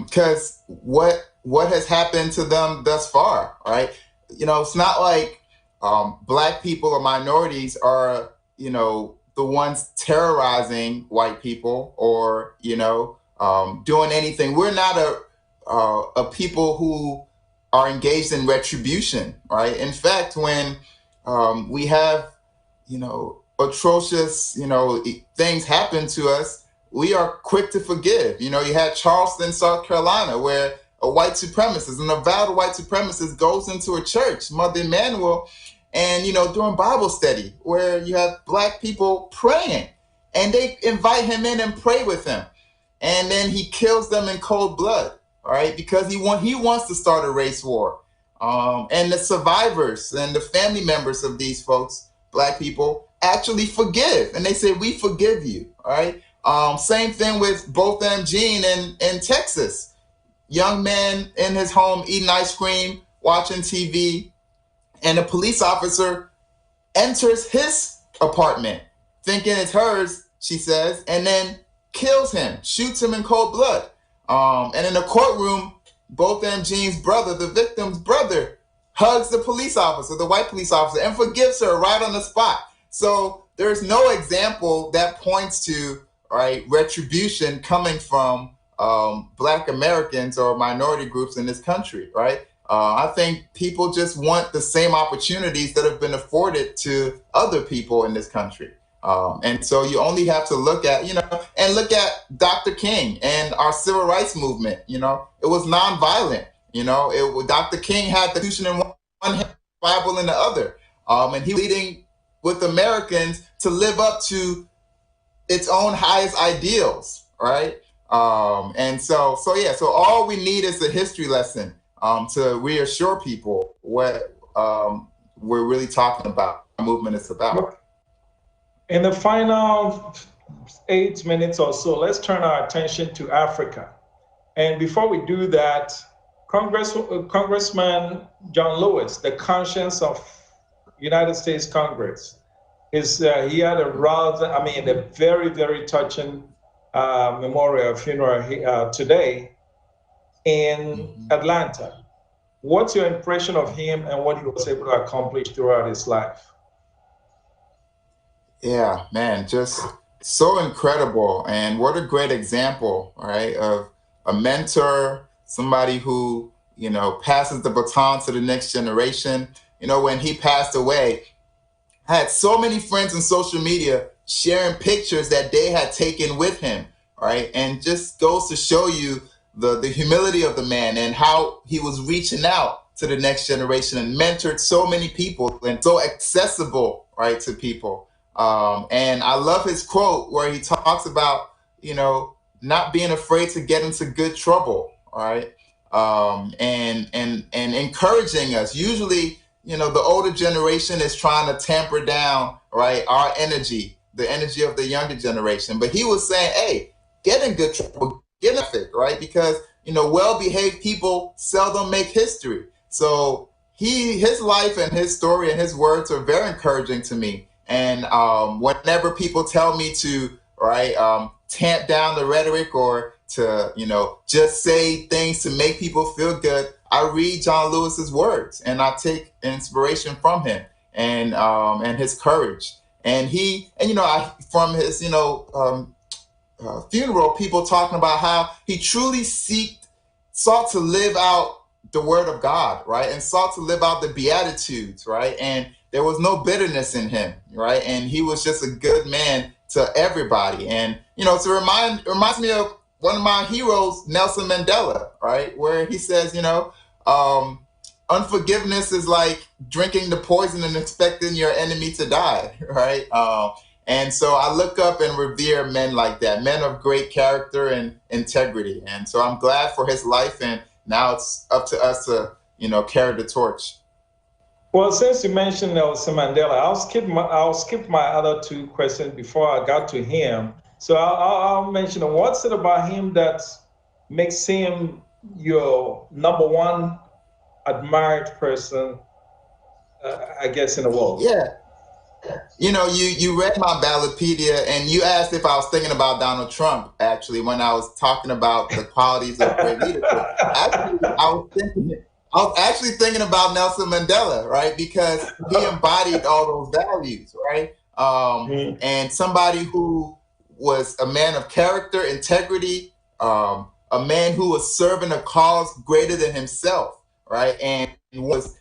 Because what has happened to them thus far, right? It's not like Black people or minorities are, the ones terrorizing white people or, doing anything. We're not a people who are engaged in retribution, right? In fact, when we have, atrocious, things happen to us, we are quick to forgive. You had Charleston, South Carolina, where a white supremacist, an avowed white supremacist goes into a church, Mother Emanuel, and, doing Bible study where you have Black people praying and they invite him in and pray with him. And then he kills them in cold blood. All right, because he wants to start a race war. And the survivors and the family members of these folks, Black people, actually forgive. And they say, we forgive you. All right. Same thing with Botham Jean in Texas. Young man in his home eating ice cream, watching TV, and a police officer enters his apartment thinking it's hers, she says, and then kills him, shoots him in cold blood. And in the courtroom, Botham Jean's brother, the victim's brother, hugs the police officer, the white police officer, and forgives her right on the spot. So there's no example that points to, right, retribution coming from Black Americans or minority groups in this country, right? I think people just want the same opportunities that have been afforded to other people in this country. And so you only have to look at, and look at Dr. King and our civil rights movement. It was nonviolent. Dr. King had the Constitution in one hand, Bible in the other. And he was leading with Americans to live up to its own highest ideals, right? And so all we need is a history lesson to reassure people what we're really talking about, what the movement is about. In the final 8 minutes or so, let's turn our attention to Africa. And before we do that, Congressman John Lewis, the conscience of United States Congress, he had a very, very touching memorial funeral today in Atlanta. What's your impression of him and what he was able to accomplish throughout his life? Yeah, man, just so incredible. And what a great example, right, of a mentor, somebody who, passes the baton to the next generation. When he passed away, I had so many friends on social media sharing pictures that they had taken with him, right? And just goes to show you the humility of the man and how he was reaching out to the next generation and mentored so many people and so accessible, right, to people. And I love his quote where he talks about, not being afraid to get into good trouble, right? And encouraging us. Usually, the older generation is trying to tamper down, right, our energy, the energy of the younger generation. But he was saying, hey, get in good trouble, get in it, right? Because, well-behaved people seldom make history. So his life and his story and his words are very encouraging to me. And whenever people tell me to, right, tamp down the rhetoric or to, just say things to make people feel good, I read John Lewis's words and I take inspiration from him and his courage. And from his, funeral, people talking about how he truly sought to live out the word of God, right? And sought to live out the Beatitudes, right? And there was no bitterness in him, right? And he was just a good man to everybody. And, it reminds me of one of my heroes, Nelson Mandela, right? Where he says, unforgiveness is like drinking the poison and expecting your enemy to die, right? And so I look up and revere men like that, men of great character and integrity. And so I'm glad for his life. And now it's up to us to, carry the torch. Well, since you mentioned Nelson Mandela, I'll skip my other two questions before I got to him. So I'll mention what's it about him that makes him your number one admired person, I guess, in the world. Yeah. You know, you read my Ballotpedia and you asked if I was thinking about Donald Trump, actually, when I was talking about the qualities of great leadership. Actually, I was actually thinking about Nelson Mandela, right? Because he embodied all those values, right? And somebody who was a man of character, integrity, a man who was serving a cause greater than himself, right? And was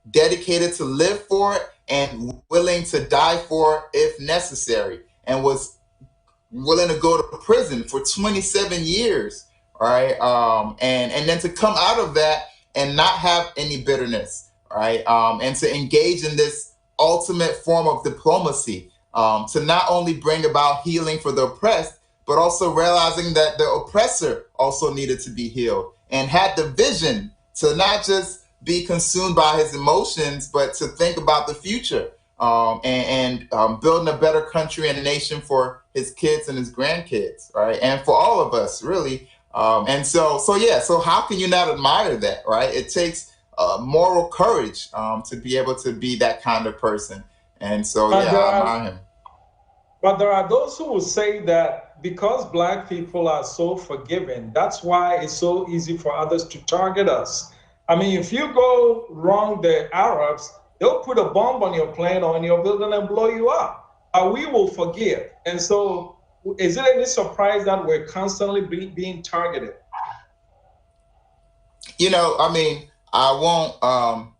dedicated to live for it and willing to die for it if necessary, and was willing to go to prison for 27 years, right? And then to come out of that and not have any bitterness, right? And to engage in this ultimate form of diplomacy, to not only bring about healing for the oppressed, but also realizing that the oppressor also needed to be healed, and had the vision to not just be consumed by his emotions, but to think about the future, and building a better country and a nation for his kids and his grandkids, right? And for all of us, really. And so how can you not admire that, right? It takes moral courage to be able to be that kind of person. And so, I admire him. But there are those who will say that because Black people are so forgiving, that's why it's so easy for others to target us. I mean, if you go wrong the Arabs, they'll put a bomb on your plane or in your building and blow you up. We will forgive. And so is it any surprise that we're constantly being targeted? You know, I mean, I won't,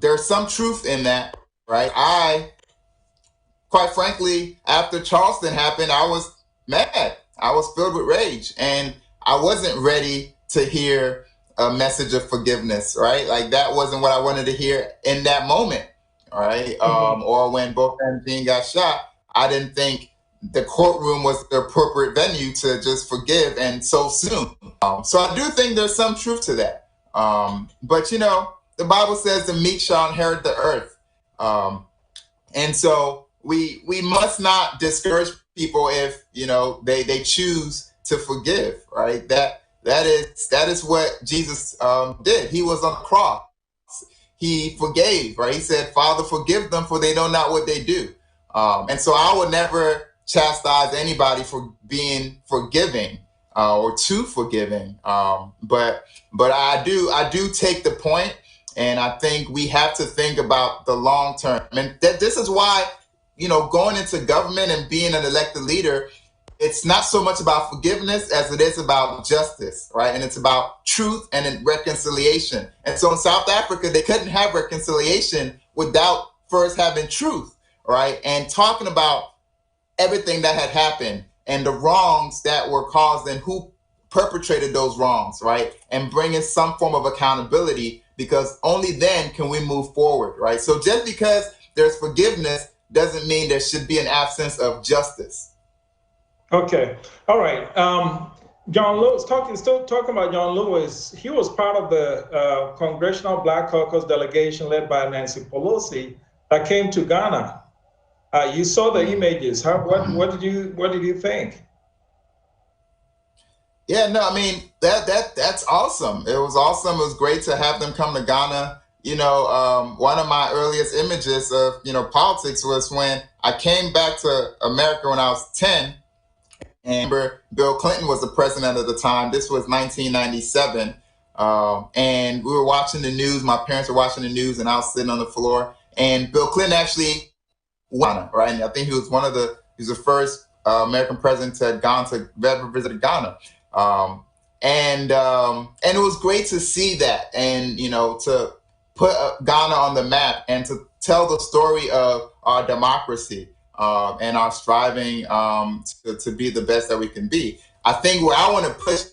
there's some truth in that, right? Quite frankly, after Charleston happened, I was mad. I was filled with rage, and I wasn't ready to hear a message of forgiveness, right? Like, that wasn't what I wanted to hear in that moment, right? Or when both and Dean got shot, I didn't think the courtroom was the appropriate venue to just forgive, and so soon. So I do think there's some truth to that. But you know, the Bible says the meek shall inherit the earth. And so we must not discourage people if, you know, they choose to forgive, right? That is what Jesus did. He was on the cross. He forgave, right? He said, Father, forgive them, for they know not what they do. And so I would never chastise anybody for being forgiving or too forgiving. But I do take the point, and I think we have to think about the long term. And this is why, you know, going into government and being an elected leader, it's not so much about forgiveness as it is about justice, right? And it's about truth and reconciliation. And so in South Africa, they couldn't have reconciliation without first having truth, right? And talking about everything that had happened and the wrongs that were caused and who perpetrated those wrongs, right? And bringing some form of accountability, because only then can we move forward, right? So just because there's forgiveness doesn't mean there should be an absence of justice. Okay. All right. John Lewis, still talking about John Lewis, he was part of the Congressional Black Caucus delegation led by Nancy Pelosi that came to Ghana. You saw the images. What did you think? Yeah, no, I mean, that's awesome. It was awesome. It was great to have them come to Ghana. You know, one of my earliest images of, you know, politics was when I came back to America when I was 10. And Bill Clinton was the president at the time. This was 1997. And we were watching the news. My parents were watching the news, and I was sitting on the floor. And Bill Clinton actually won, right? And I think he was the first American president to have gone to ever visited Ghana. And it was great to see that, and, you know, to put Ghana on the map and to tell the story of our democracy. And our striving to be the best that we can be. I think where I want to push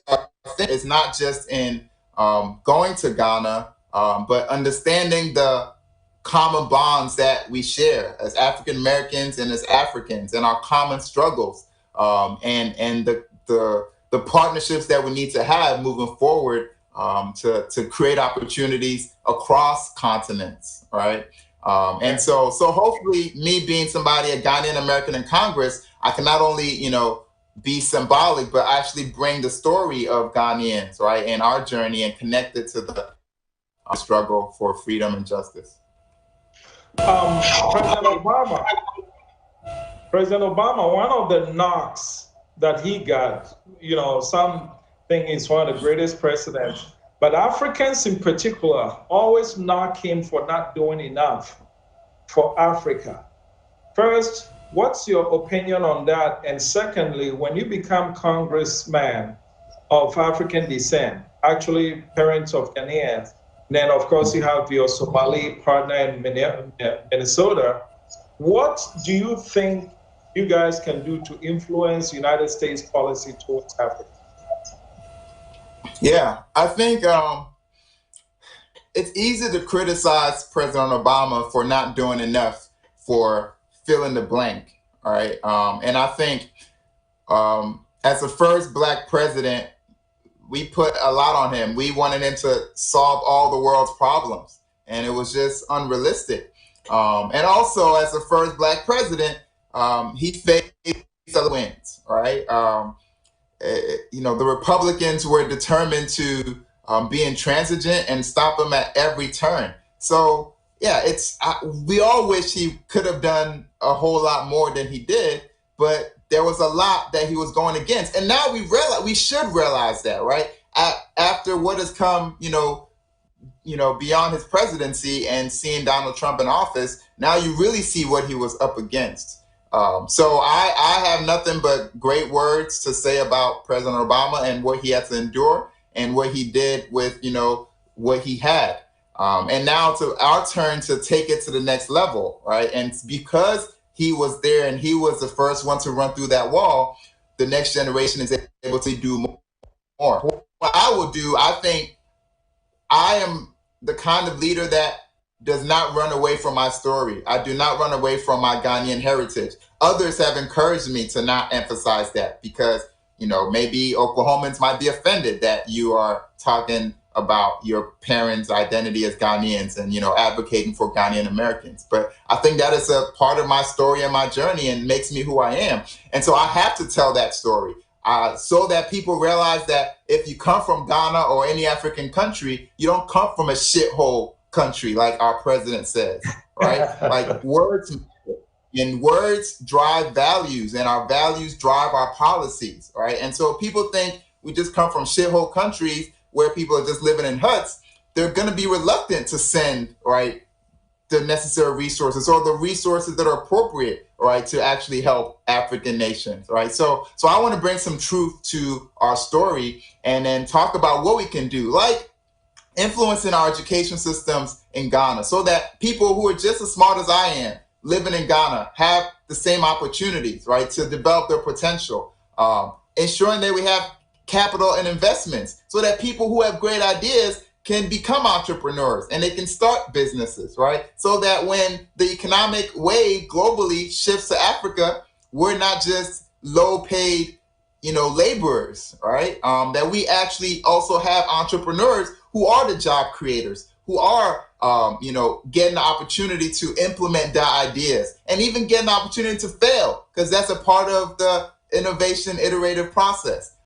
is not just in going to Ghana, but understanding the common bonds that we share as African Americans and as Africans, and our common struggles, and the partnerships that we need to have moving forward to create opportunities across continents, right? And so hopefully me being somebody, a Ghanaian American in Congress, I can not only, be symbolic, but actually bring the story of Ghanaians, right, and our journey and connect it to the struggle for freedom and justice. President Obama, one of the knocks that he got, some think he's one of the greatest presidents, but Africans in particular always knock him for not doing enough for Africa. First, what's your opinion on that? And secondly, when you become congressman of African descent, actually parents of Ghanaians, then of course you have your Somali partner in Minnesota, what do you think you guys can do to influence United States policy towards Africa? Yeah, I think it's easy to criticize President Obama for not doing enough for fill in the blank, all right? And I think as the first Black president, we put a lot on him. We wanted him to solve all the world's problems, and it was just unrealistic. And also, as the first Black president, he faced the wins, right? The Republicans were determined to be intransigent and stop him at every turn. So yeah, we all wish he could have done a whole lot more than he did, but there was a lot that he was going against. And now we should realize that, right? After what has come, beyond his presidency and seeing Donald Trump in office, now you really see what he was up against. So I have nothing but great words to say about President Obama and what he had to endure and what he did with, what he had. And now to our turn to take it to the next level, right? And because he was there and he was the first one to run through that wall, the next generation is able to do more. What I will do, I think I am the kind of leader that does not run away from my story. I do not run away from my Ghanaian heritage. Others have encouraged me to not emphasize that because, maybe Oklahomans might be offended that you are talking about your parents' identity as Ghanaians and, advocating for Ghanaian Americans. But I think that is a part of my story and my journey and makes me who I am. And so I have to tell that story so that people realize that if you come from Ghana or any African country, you don't come from a shithole country, like our president says, right? Like words drive values and our values drive our policies, right? And so people think we just come from shithole countries where people are just living in huts, they're going to be reluctant to send, right, the necessary resources or the resources that are appropriate, right, to actually help African nations, right? So I want to bring some truth to our story and then talk about what we can do, like influencing our education systems in Ghana so that people who are just as smart as I am living in Ghana have the same opportunities, right, to develop their potential, ensuring that we have capital and investments so that people who have great ideas can become entrepreneurs and they can start businesses, right? So that when the economic wave globally shifts to Africa, we're not just low paid, laborers, right? That we actually also have entrepreneurs who are the job creators, who are, getting the opportunity to implement their ideas and even getting the opportunity to fail, because that's a part of the innovation iterative process.